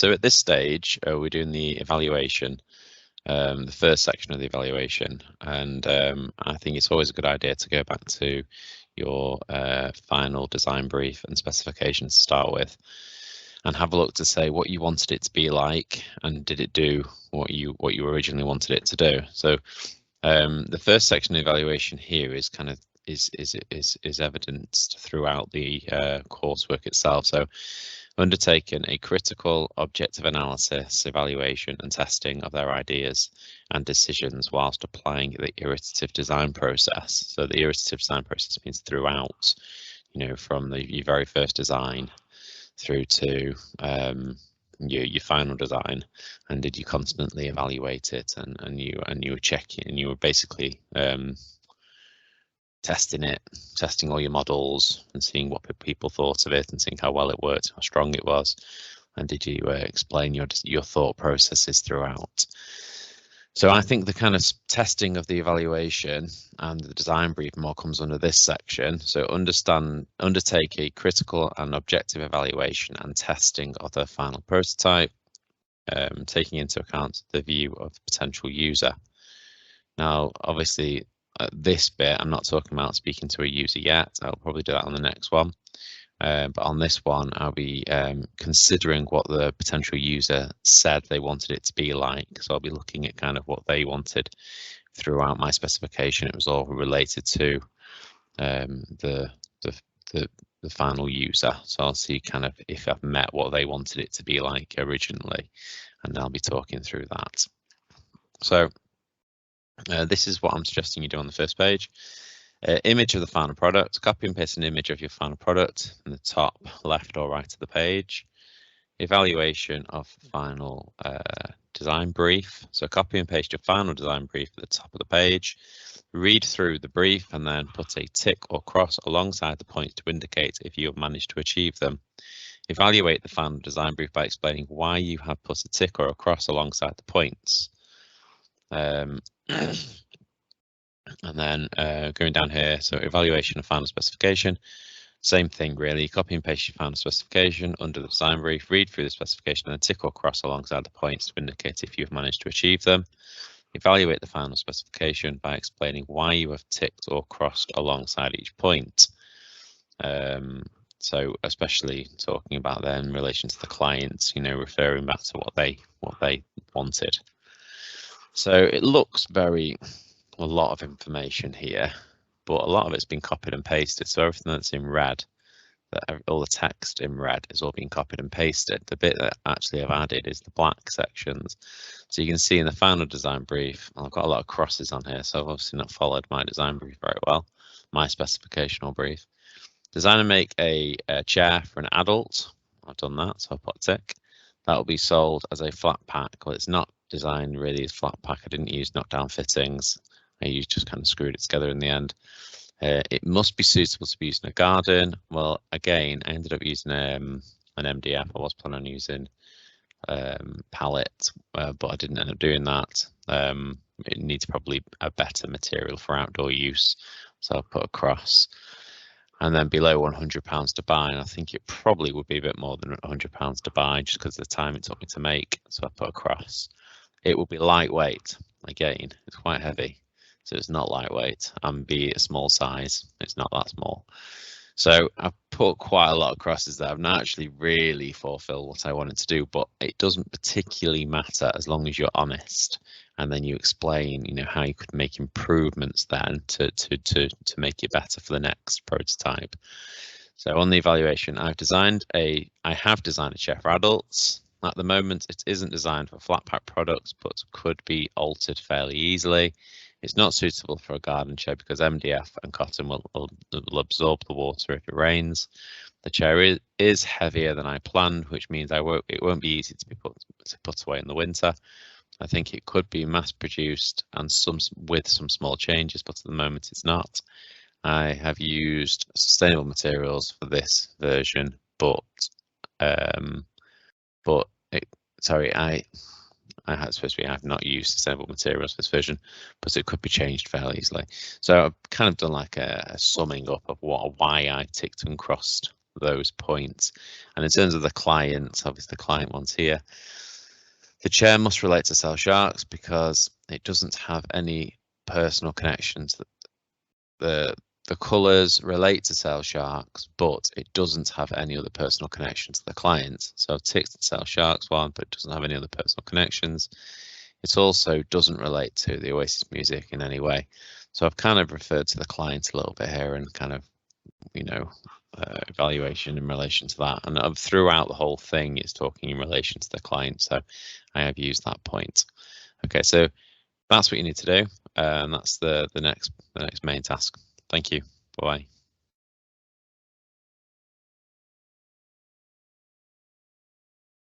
So at this stage, we're doing the evaluation, the first section of the evaluation, and I think it's always a good idea to go back to your final design brief and specifications to start with, and have a look to say what you wanted it to be like, and did it do what you originally wanted it to do. So the first section of the evaluation here is kind of is evidenced throughout the coursework itself. So undertaken a critical objective analysis, evaluation and testing of their ideas and decisions whilst applying the iterative design process. So the iterative design process means throughout, you know, from your very first design through to your final design, and did you constantly evaluate it, and you were checking, and you were basically testing all your models and seeing what people thought of it and seeing how well it worked, how strong it was, and did you explain your thought processes throughout. So I think the kind of testing of the evaluation and the design brief more comes under this section. So undertake a critical and objective evaluation and testing of the final prototype, taking into account the view of the potential user. Now, obviously, this bit, I'm not talking about speaking to a user yet. I'll probably do that on the next one. But on this one, I'll be considering what the potential user said they wanted it to be like. So I'll be looking at kind of what they wanted throughout my specification. It was all related to the final user. So I'll see kind of if I've met what they wanted it to be like originally, and I'll be talking through that. So this is what I'm suggesting you do on the first page. Image of the final product. Copy and paste an image of your final product in the top left or right of the page. Evaluation of final design brief. So copy and paste your final design brief at the top of the page. Read through the brief and then put a tick or cross alongside the points to indicate if you have managed to achieve them. Evaluate the final design brief by explaining why you have put a tick or a cross alongside the points. And then going down here, so evaluation of final specification, same thing really. Copy and paste your final specification under the design brief, read through the specification and then tick or cross alongside the points to indicate if you've managed to achieve them. Evaluate the final specification by explaining why you have ticked or crossed alongside each point. So especially talking about then in relation to the clients, you know, referring back to what they wanted. So it looks a lot of information here, but a lot of it's been copied and pasted. So everything that's in red, all the text in red is all being copied and pasted. The bit that actually I've added is the black sections. So you can see in the final design brief, I've got a lot of crosses on here, so I've obviously not followed my design brief very well, my specificational brief. Design and make a chair for an adult. I've done that, so I'll put a tick. That will be sold as a flat pack. Well, it's not designed really as flat pack. I didn't use knockdown fittings. I just kind of screwed it together in the end. It must be suitable to be used in a garden. Well, again, I ended up using an MDF. I was planning on using pallet, but I didn't end up doing that. It needs probably a better material for outdoor use, so I'll put a cross. And then below £100 to buy, and I think it probably would be a bit more than £100 to buy just because of the time it took me to make, so I put a cross. It will be lightweight. Again, it's quite heavy. So it's not lightweight, and be a small size. It's not that small. So I've put quite a lot of crosses there. I've not actually really fulfilled what I wanted to do, but it doesn't particularly matter as long as you're honest, and then you explain, you know, how you could make improvements then to make it better for the next prototype. So on the evaluation, I have designed a chair for adults. At the moment, it isn't designed for flat pack products, but could be altered fairly easily. It's not suitable for a garden chair because MDF and cotton will absorb the water if it rains. The chair is heavier than I planned, which means it won't be easy to put away in the winter. I think it could be mass produced and with some small changes, but at the moment it's not. I have used sustainable materials for this version, I have not used sustainable materials for this version, but it could be changed fairly easily. So I've kind of done like a summing up of why I ticked and crossed those points. And in terms of the clients, obviously the client one's here. The chair must relate to Sale Sharks because it doesn't have any personal connections. The colours relate to Sale Sharks, but it doesn't have any other personal connections to the clients. So I've ticked the Sale Sharks one, but it doesn't have any other personal connections. It also doesn't relate to the Oasis music in any way. So I've kind of referred to the client a little bit here and kind of, you know, evaluation in relation to that. And throughout the whole thing, it's talking in relation to the client. So I have used that point. Okay, so that's what you need to do. And that's the next main task. Thank you. Bye.